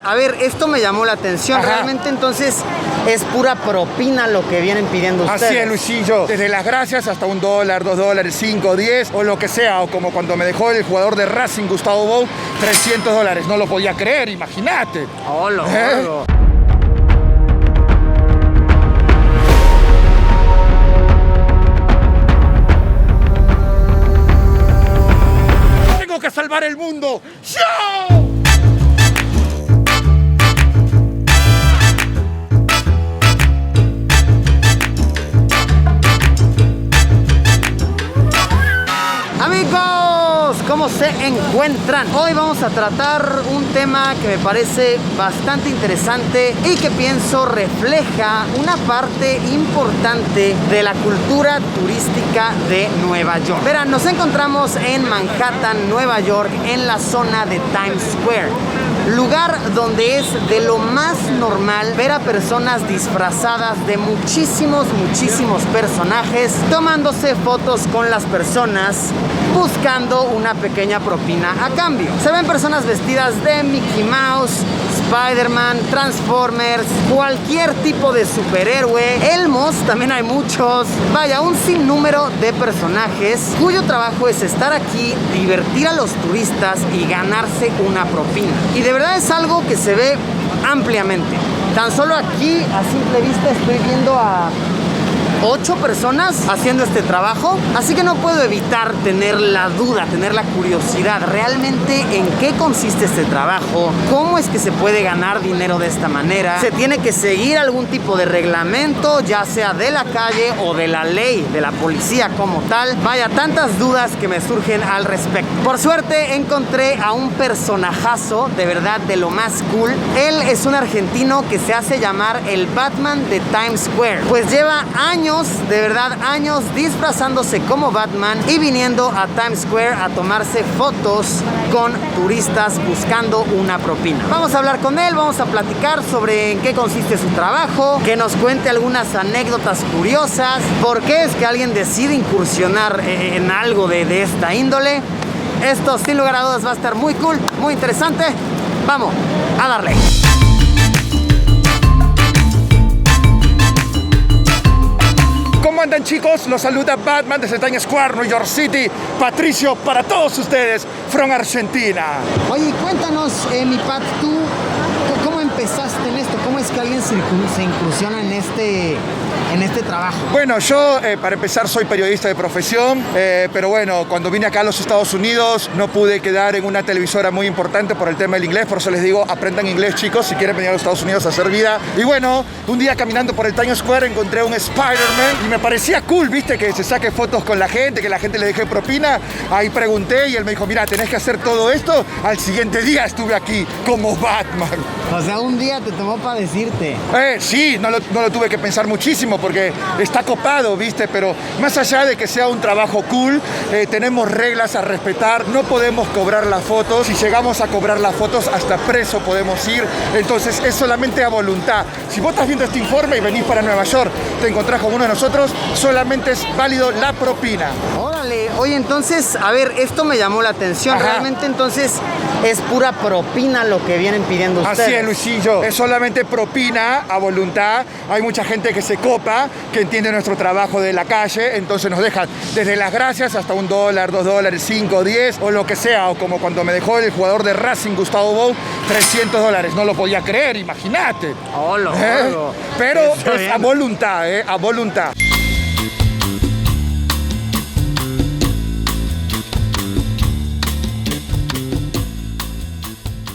A ver, esto me llamó la atención. Ajá. Realmente entonces es pura propina lo que vienen pidiendo ustedes. Así es, Luisillo. Desde las gracias hasta $1, $2, 5, 10 o lo que sea. O como cuando me dejó el jugador de Racing, Gustavo Bou, $300. No lo podía creer, imagínate. Hola, Tengo que salvar el mundo. ¡Yo! Amigos, ¿cómo se encuentran? Hoy vamos a tratar un tema que me parece bastante interesante y que pienso refleja una parte importante de la cultura turística de Nueva York. Verán, nos encontramos en Manhattan, Nueva York, en la zona de Times Square. Lugar donde es de lo más normal ver a personas disfrazadas de muchísimos personajes, tomándose fotos con las personas, buscando una pequeña propina a cambio. Se ven personas vestidas de Mickey Mouse, Spider-Man, Transformers, cualquier tipo de superhéroe, Elmos, también hay muchos. Vaya, un sinnúmero de personajes cuyo trabajo es estar aquí, divertir a los turistas y ganarse una propina. Y de verdad es algo que se ve ampliamente. Tan solo aquí, a simple vista, estoy viendo a 8 personas haciendo este trabajo, así que no puedo evitar tener la duda, tener la curiosidad realmente en qué consiste este trabajo, cómo es que se puede ganar dinero de esta manera, se tiene que seguir algún tipo de reglamento, ya sea de la calle o de la ley, de la policía como tal. Vaya, tantas dudas que me surgen al respecto. Por suerte encontré a un personajazo de verdad de lo más cool. Él es un argentino que se hace llamar el Batman de Times Square, pues lleva años, de verdad años, disfrazándose como Batman y viniendo a Times Square a tomarse fotos con turistas buscando una propina. Vamos a hablar con él, vamos a platicar sobre en qué consiste su trabajo, que nos cuente algunas anécdotas curiosas, por qué es que alguien decide incursionar en algo de esta índole. Esto sin lugar a dudas va a estar muy cool, muy interesante. Vamos a darle. ¿Cómo andan, chicos? Los saluda Batman desde Times Square, New York City. Patricio para todos ustedes, from Argentina. Oye, cuéntanos, mi Pat, tú, ¿cómo empezaste en esto? ¿Cómo es que alguien se incursiona en este trabajo? Bueno, yo para empezar soy periodista de profesión, pero bueno, cuando vine acá a los Estados Unidos no pude quedar en una televisora muy importante por el tema del inglés, por eso les digo, aprendan inglés, chicos, si quieren venir a los Estados Unidos a hacer vida. Y bueno, un día caminando por el Times Square encontré un Spider-Man y me parecía cool, viste, que se saque fotos con la gente, que la gente le deje propina. Ahí pregunté y él me dijo, mira, tenés que hacer todo esto. Al siguiente día estuve aquí como Batman. O sea, un día te tomó para decirte. Sí, no lo tuve que pensar muchísimo porque está copado, ¿viste? Pero más allá de que sea un trabajo cool, tenemos reglas a respetar, no podemos cobrar las fotos. Si llegamos a cobrar las fotos, hasta preso podemos ir. Entonces es solamente a voluntad. Si vos estás viendo este informe y venís para Nueva York, te encontrás con uno de nosotros, solamente es válido la propina. Órale, oye, entonces, a ver, esto me llamó la atención. Ajá. Realmente entonces es pura propina lo que vienen pidiendo ustedes. Así es, Luisillo. Es solamente propina a voluntad. Hay mucha gente que se copa, que entiende nuestro trabajo de la calle, entonces nos dejan desde las gracias hasta $1, $2, 5, 10 o lo que sea. O como cuando me dejó el jugador de Racing, Gustavo Bou, $300. No lo podía creer, imagínate. Hola, Pero es a voluntad, a voluntad.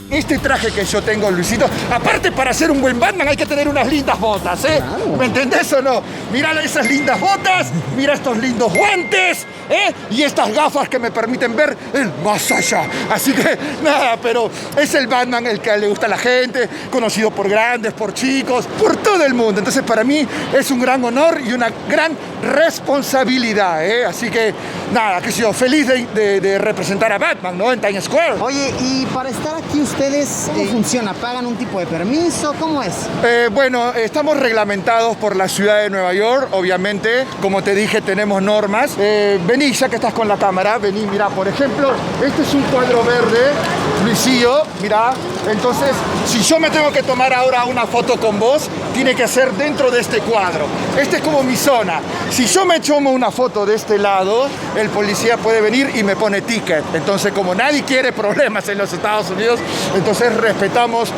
Este traje que yo tengo, Luisito, aparte para ser un buen Batman hay que tener unas lindas botas, ¿eh? Claro. ¿Me entendés o no? Mira esas lindas botas, mira estos lindos guantes, ¿eh? Y estas gafas que me permiten ver el más allá. Así que, nada, pero es el Batman el que le gusta a la gente, conocido por grandes, por chicos, por todo el mundo. Entonces, para mí es un gran honor y una gran responsabilidad, ¿eh? Así que, nada, que yo feliz de representar a Batman, ¿no? En Times Square. Oye, y para estar aquí ustedes, ¿cómo funciona? ¿Pagan un tipo de permiso? ¿Cómo es? Bueno, estamos reglamentados por la ciudad de Nueva York, obviamente. Como te dije, tenemos normas. Vení, ya que estás con la cámara, vení, mirá, por ejemplo, este es un cuadro verde Luisillo, mira. Entonces, si yo me tengo que tomar ahora una foto con vos, tiene que ser dentro de este cuadro. Este es como mi zona. Si yo me tomo una foto de este lado, el policía puede venir y me pone ticket. Entonces, como nadie quiere problemas en los Estados Unidos, entonces respetamos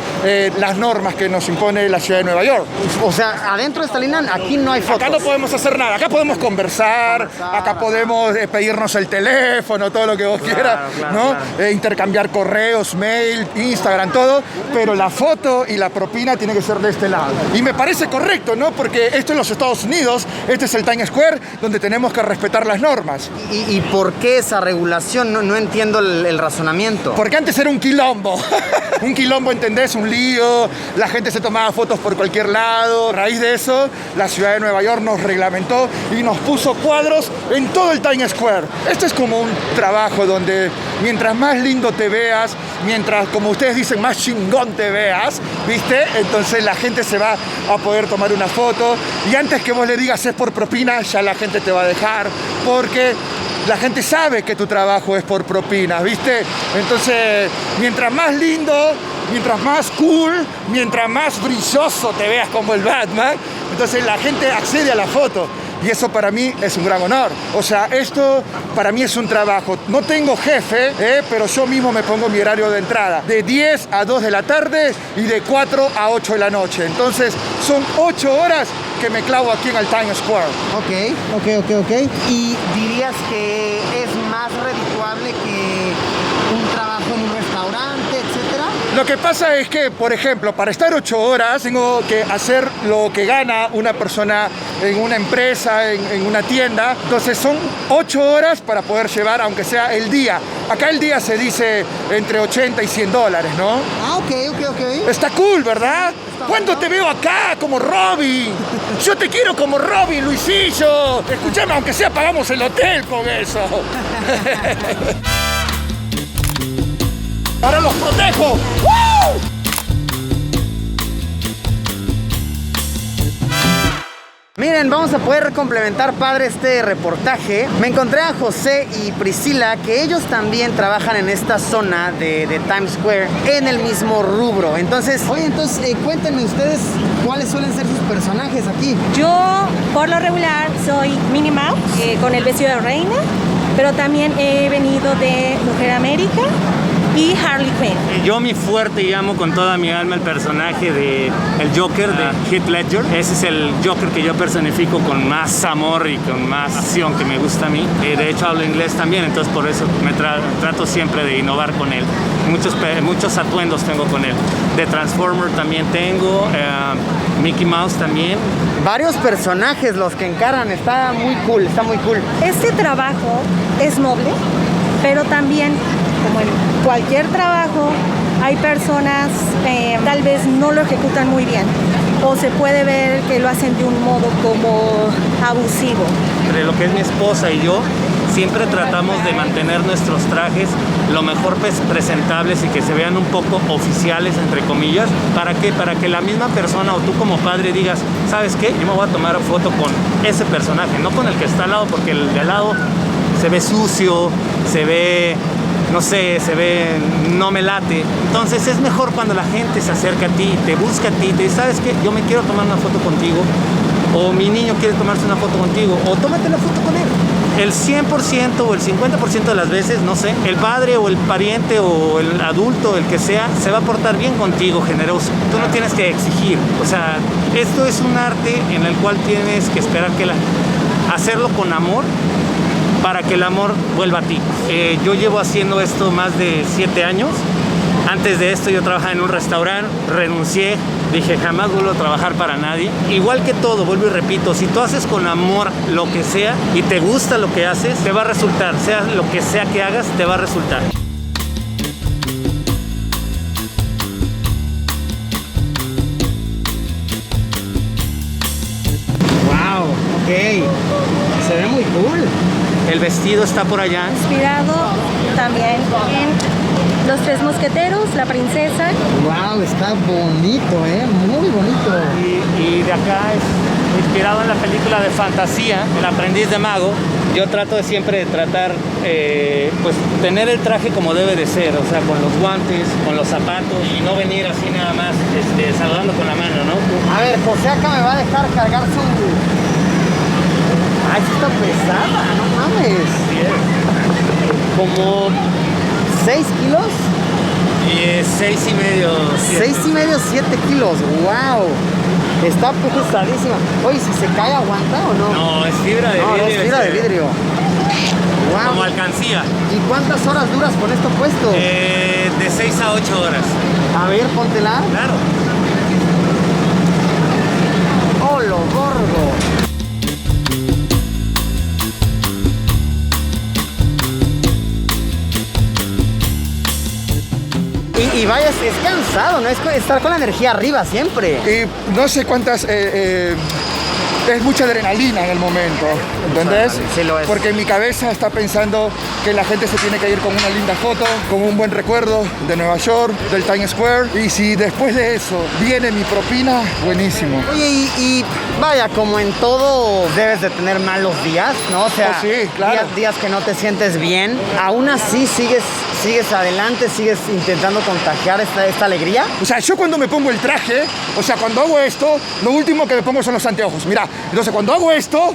las normas que nos impone la ciudad de Nueva York. O sea, adentro de esta línea aquí no hay fotos. Acá no podemos hacer nada. Acá podemos conversar, acá podemos pedirnos el teléfono, todo lo que vos quieras, ¿no? Claro. Intercambiar correos, mail, Instagram, todo, pero la foto y la propina tiene que ser de este lado. Y me parece correcto, ¿no? Porque esto es los Estados Unidos, este es el Times Square, donde tenemos que respetar las normas. ¿Y por qué esa regulación? No entiendo el razonamiento. Porque antes era un quilombo. Un quilombo, ¿entendés? Un lío, la gente se tomaba fotos por cualquier lado. A raíz de eso, la ciudad de Nueva York nos reglamentó y nos puso cuadros en todo el Times Square. Esto es como un trabajo donde mientras más lindo te veas, mientras, como ustedes dicen, más chingón te veas, ¿viste? Entonces la gente se va a poder tomar una foto y antes que vos le digas es por propina, ya la gente te va a dejar, porque la gente sabe que tu trabajo es por propina, ¿viste? Entonces, mientras más lindo, mientras más cool, mientras más brilloso te veas como el Batman, entonces la gente accede a la foto. Y eso para mí es un gran honor. O sea, esto para mí es un trabajo. No tengo jefe, pero yo mismo me pongo mi horario de entrada. De 10 a 2 de la tarde y de 4 a 8 de la noche. Entonces, son 8 horas que me clavo aquí en el Times Square. Ok. ¿Y dirías que es más redituable que un trabajo en un restaurante, etcétera? Lo que pasa es que, por ejemplo, para estar 8 horas tengo que hacer lo que gana una persona en una empresa, en una tienda. Entonces son 8 horas para poder llevar, aunque sea el día. Acá el día se dice entre 80 y 100 dólares, ¿no? Ah, ok. Está cool, ¿verdad? ¿Cuándo te veo acá como Robin? Yo te quiero como Robin, Luisillo. Escuchame, aunque sea pagamos el hotel con eso. ¡Ahora los protejo! ¡Woo! Miren, vamos a poder complementar, padre, este reportaje. Me encontré a José y Priscila, que ellos también trabajan en esta zona de Times Square, en el mismo rubro. Entonces, cuéntenme ustedes cuáles suelen ser sus personajes aquí. Yo, por lo regular, soy Minnie Mouse, con el vestido de reina, pero también he venido de Mujer América y Harley Quinn. Yo mi fuerte y amo con toda mi alma el personaje de el Joker de Heath Ledger. Ese es el Joker que yo personifico con más amor y con más acción que me gusta a mí. De hecho hablo inglés también, entonces por eso me trato siempre de innovar con él. Muchos atuendos tengo con él. De Transformer también tengo, Mickey Mouse también. Varios personajes los que encaran, está muy cool. Este trabajo es noble, pero también, como en cualquier trabajo, hay personas tal vez no lo ejecutan muy bien o se puede ver que lo hacen de un modo como abusivo. Entre lo que es mi esposa y yo, siempre tratamos de mantener nuestros trajes lo mejor presentables y que se vean un poco oficiales, entre comillas. ¿Para qué? Para que la misma persona o tú como padre digas, ¿sabes qué? Yo me voy a tomar foto con ese personaje, no con el que está al lado, porque el de al lado se ve sucio, se ve, no sé, no me late. Entonces es mejor cuando la gente se acerca a ti, te busca a ti, te dice, ¿sabes qué? Yo me quiero tomar una foto contigo, o mi niño quiere tomarse una foto contigo, o tómate la foto con él. El 100% o el 50% de las veces, no sé, el padre o el pariente o el adulto, el que sea, se va a portar bien contigo, generoso. Tú no tienes que exigir. O sea, esto es un arte en el cual tienes que esperar hacerlo con amor, para que el amor vuelva a ti. Yo llevo haciendo esto más de 7 años. Antes de esto yo trabajaba en un restaurante, renuncié, dije jamás vuelvo a trabajar para nadie. Igual que todo, vuelvo y repito, si tú haces con amor lo que sea y te gusta lo que haces, te va a resultar, sea lo que sea que hagas, te va a resultar. Wow, ok, se ve muy cool. El vestido está por allá. Inspirado también en Los Tres Mosqueteros, La Princesa. Wow, está bonito, muy bonito. Y de acá es inspirado en la película de fantasía, El Aprendiz de Mago. yo trato siempre de tratar, pues tener el traje como debe de ser, o sea, con los guantes, con los zapatos y no venir así nada más saludando con la mano, ¿no? A ver, José acá me va a dejar cargar su... Ay, sí está pesada, no mames. Así es. Como 6 kilos. 6,5. 6,5, 7 kilos, wow. Está pesadísima. Oye, si se cae, ¿aguanta o no? No, es fibra de vidrio. No, es fibra de vidrio. Wow. Como alcancía. ¿Y cuántas horas duras con esto puesto? De 6 a 8 horas. A ver, póntela. Claro. Oh, lo gordo. Y vaya, es cansado, ¿no? Es estar con la energía arriba siempre. Y no sé cuántas... es mucha adrenalina en el momento, ¿entendés? Sí lo es. Porque en mi cabeza está pensando que la gente se tiene que ir con una linda foto, con un buen recuerdo de Nueva York, del Times Square. Y si después de eso viene mi propina, buenísimo. Oye, y vaya, como en todo debes de tener malos días, ¿no? O sea, Oh, sí, claro. días que no te sientes bien. Aún así sigues adelante, sigues intentando contagiar esta alegría. O sea, yo cuando me pongo el traje, o sea, cuando hago esto, lo último que me pongo son los anteojos. Mira, entonces cuando hago esto,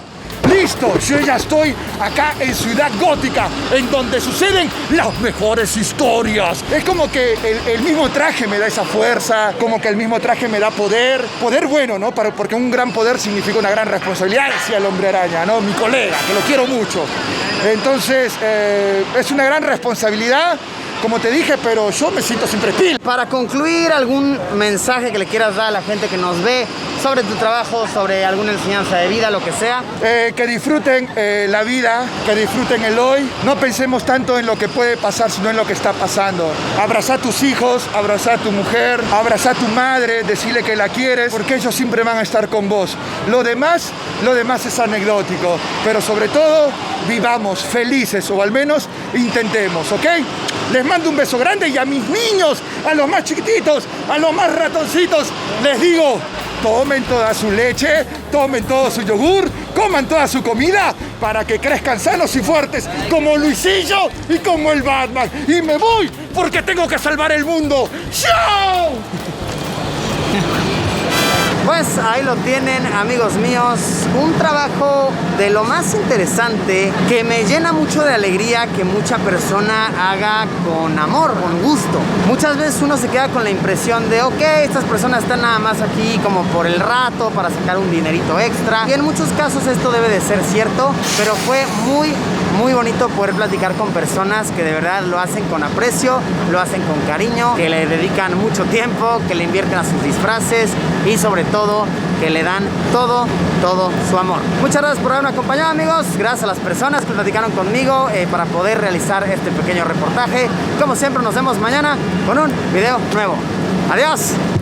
listo, yo ya estoy acá en Ciudad Gótica, en donde suceden las mejores historias. Es como que el mismo traje me da esa fuerza, como que el mismo traje me da poder. Poder bueno, ¿no? Porque un gran poder significa una gran responsabilidad, decía el Hombre Araña, ¿no? Mi colega, que lo quiero mucho. Entonces, es una gran responsabilidad, como te dije, pero yo me siento siempre pila. Para concluir, ¿algún mensaje que le quieras dar a la gente que nos ve sobre tu trabajo, sobre alguna enseñanza de vida, lo que sea? Que disfruten la vida, que disfruten el hoy. No pensemos tanto en lo que puede pasar, sino en lo que está pasando. Abraza a tus hijos, abraza a tu mujer, abraza a tu madre, decirle que la quieres, porque ellos siempre van a estar con vos. Lo demás es anecdótico, pero sobre todo, vivamos felices, o al menos intentemos, ¿ok? Les mando un beso grande y a mis niños, a los más chiquititos, a los más ratoncitos, les digo, tomen toda su leche, tomen todo su yogur, coman toda su comida para que crezcan sanos y fuertes como Luisillo y como el Batman. Y me voy porque tengo que salvar el mundo. ¡Chao! Pues ahí lo tienen, amigos míos, un trabajo de lo más interesante, que me llena mucho de alegría que mucha persona haga con amor, con gusto. Muchas veces uno se queda con la impresión de, ok, estas personas están nada más aquí como por el rato, para sacar un dinerito extra. Y en muchos casos esto debe de ser cierto, pero fue muy bonito poder platicar con personas que de verdad lo hacen con aprecio, lo hacen con cariño, que le dedican mucho tiempo, que le invierten a sus disfraces y sobre todo que le dan todo su amor. Muchas gracias por haberme acompañado, amigos. Gracias a las personas que platicaron conmigo para poder realizar este pequeño reportaje. Como siempre, nos vemos mañana con un video nuevo. Adiós.